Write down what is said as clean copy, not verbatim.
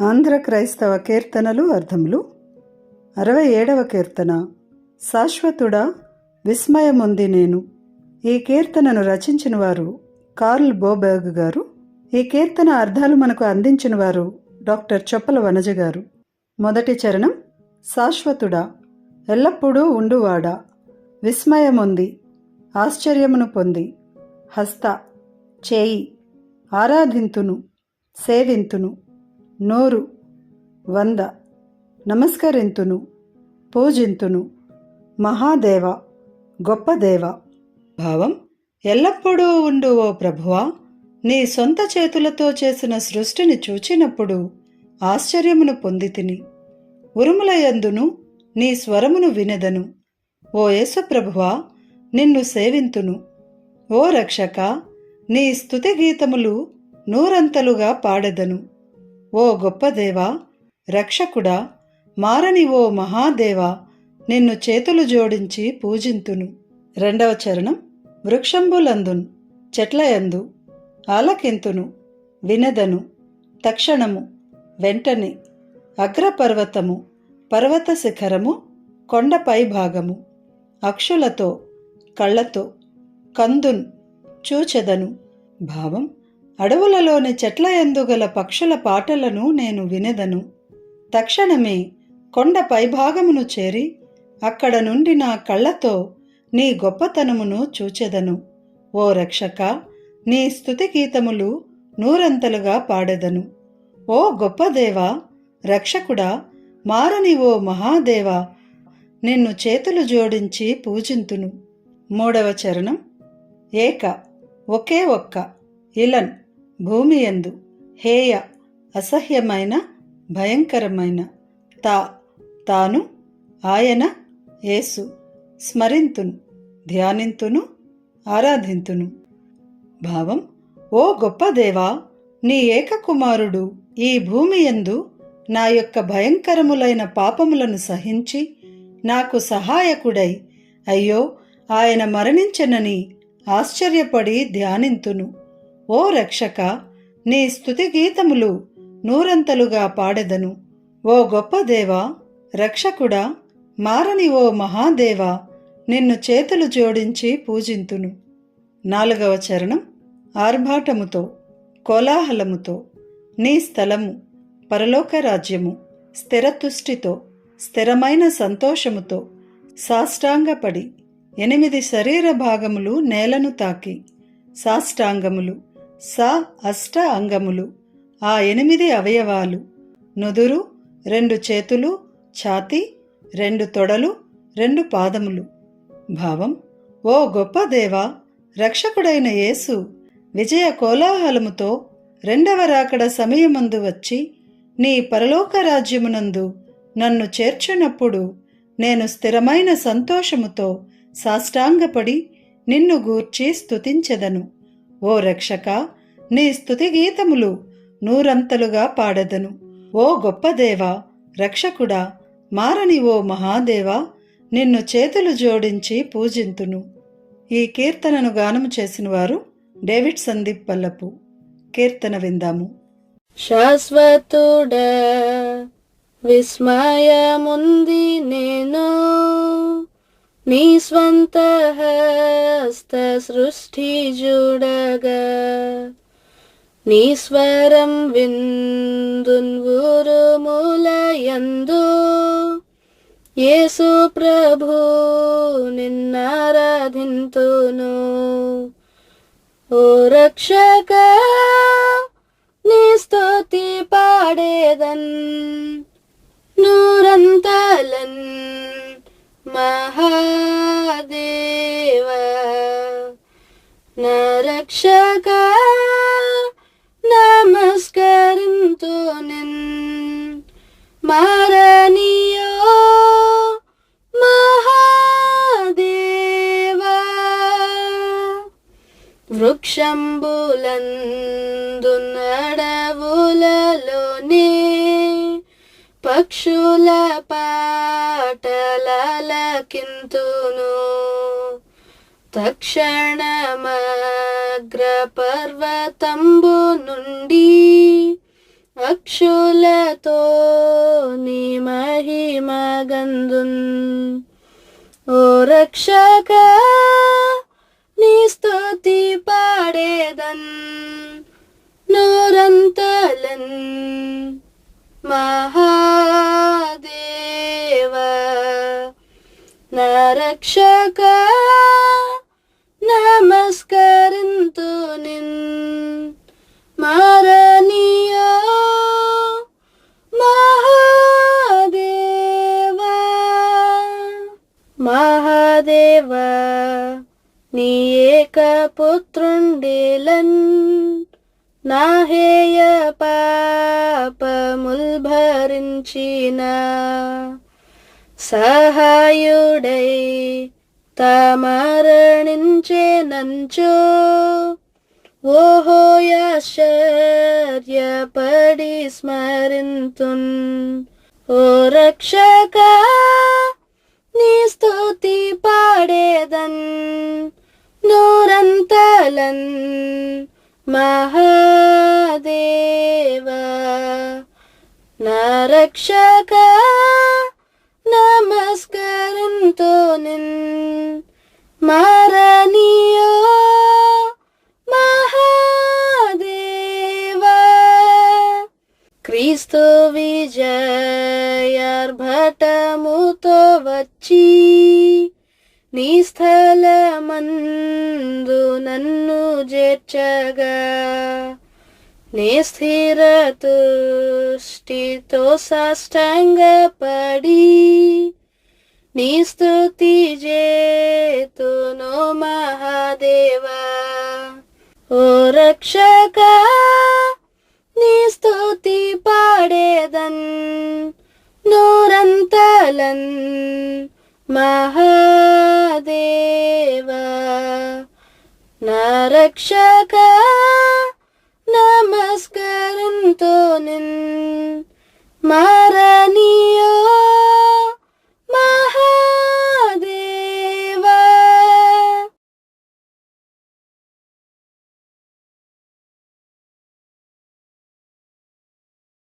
ఆంధ్ర క్రైస్తవ కీర్తనలు అర్థములు 67వ కీర్తన. శాశ్వతుడా విస్మయముంది నేను. ఈ కీర్తనను రచించిన వారు కార్ల్ బోబెర్గ్ గారు. ఈ కీర్తన అర్థాలు మనకు అందించిన వారు డాక్టర్ చొప్పల వనజ గారు. మొదటి చరణం. శాశ్వతుడా, ఎల్లప్పుడూ ఉండువాడా, విస్మయముంది, ఆశ్చర్యమును పొంది, హస్త, చేయి, ఆరాధింతును, సేవింతును, నోరు, 100, నమస్కరింతును, పూజింతును, మహాదేవ, గొప్ప దేవ. భావం: ఎల్లప్పుడూ ఉండు ఓ ప్రభువా, నీ సొంత చేతులతో చేసిన సృష్టిని చూచినప్పుడు ఆశ్చర్యమును పొందితిని. ఉరుములయందును నీ స్వరమును వినెదను. ఓ యేసు ప్రభువా, నిన్ను సేవింతును. ఓ రక్షక, నీ స్తుతి గీతములు నూరంతలుగా పాడెదను. ఓ గొప్ప దేవా, రక్షకుడా, మారని ఓ మహాదేవా, నిన్ను చేతులు జోడించి పూజింతును. 2వ చరణం. వృక్షంబులందున్, చెట్లయందు, ఆలకింతును, వినెదను, తక్షణము, వెంటనే, అగ్రపర్వతము, పర్వత శిఖరము, కొండపై భాగము, అక్షులతో, కళ్ళతో, కందున్, చూచెదను. భావం: అడవులలోని చెట్లయందు గల పక్షుల పాటలను నేను వినెదను. తక్షణమే కొండ పైభాగమును చేరి అక్కడ నుండి నా కళ్ళతో నీ గొప్పతనమును చూచెదను. ఓ రక్షక, నీ స్తుతి గీతములు నూరంతలుగా పాడెదను. ఓ గొప్ప దేవా, రక్షకుడా, మారని ఓ మహాదేవా, నిన్ను చేతులు జోడించి పూజింతును. 3వ చరణం. ఏక, ఒకే ఒక్క, ఇలన్, భూమియందు, హేయ, అసహ్యమైన, భయంకరమైన, తా, తాను, ఆయన, యేసు, స్మరింతును, ధ్యానింతును, ఆరాధింతును. భావం: ఓ గొప్ప దేవా, నీ ఏకకుమారుడు ఈ భూమియందు నా యొక్క భయంకరములైన పాపములను సహించి నాకు సహాయకుడై, అయ్యో ఆయన మరణించెనని ఆశ్చర్యపడి ధ్యానింతును. ఓ రక్షక, నీ స్తుతి గీతములు నూరంతలుగా పాడెదను. ఓ గొప్ప దేవా, రక్షకుడా, మారని ఓ మహాదేవా, నిన్ను చేతులు జోడించి పూజింతును. 4వ చరణం. ఆర్భాటముతో, కోలాహలముతో, నీ స్థలము, పరలోక రాజ్యము, స్థిరతుష్టితో, స్థిరమైన సంతోషముతో, సాష్టాంగపడి, 8 శరీర భాగములు నేలను తాకి, సాష్టాంగములు, అష్ట అంగములు, ఆ 8 అవయవాలు, నుదురు, 2 చేతులు, ఛాతీ, 2 తొడలు, 2 పాదములు. భావం: ఓ గొప్ప దేవా, రక్షకుడైన యేసు విజయ కోలాహలముతో 2వ రాకడ సమయమందు వచ్చి నీ పరలోక రాజ్యమునందు నన్ను చేర్చునప్పుడు నేను స్థిరమైన సంతోషముతో సాష్టాంగపడి నిన్ను గూర్చి స్తుతించెదను. ఓ రక్షక, నీ స్తుతి గీతములు నూరంతలుగా పాడెదను. ఓ గొప్ప దేవా, రక్షకుడా, మారని ఓ మహాదేవా, నిన్ను చేతులు జోడించి పూజింతును. ఈ కీర్తనను గానము చేసిన వారు డేవిడ్ సందీప్ పల్లపు. కీర్తన విందాము. శాశ్వతుడా, విస్మయముంది నేను, నీ స్వంత హస్త సృష్టి చూడగా, నీ స్వరం విందున్ ఊరుములయందు, యేసు ప్రభు నిన్నారాధింతును. ఓ రక్షక, నీ స్తుతి పాడేదన్, నూరంతలన్, మహాదేవ, నా రక్షక, నమస్కరింతునిన్, మారనియో మహాదేవ. వృక్షంబులందున్, అడవులలోనే, పక్షుల పాటలాలకింతును. తక్షణమగ్ర పర్వతంబు నుండి పక్షులతో నీ మహిమగందున్. ఓ రక్షక నీ స్తుతి పాడేదన్ నోరంతలన్. మహాదేవ నా రక్షక నమస్కరింతు నిన్. మారణీయ మహాదేవ మహాదేవ నీ ఏక పుత్రుండేలన్ నా హేయ పాపముల్ భరించిన సహాయుడై తమరణించే నంచో. ఓహో ఆశ్చర్యపడి స్మరింతున్. ఓ రక్షక నీ స్తుతి పాడేదన్ నోరంతలన్. మహాదేవ నా రక్షక నమస్కరింతు నిన్. మారణీయ మహాదేవ క్రీస్తు విజయార్భటముతో వచ్చి నీ స్థలమందు నన్ను చేర్చగా. నీ స్థిర తుష్టితో సాష్టాంగపడి నీ స్తుతి చేతును మహాదేవ. ఓ రక్షక నీ స్తుతి పాడేదన్ నోరంతలన్. మహాదేవ నా రక్షక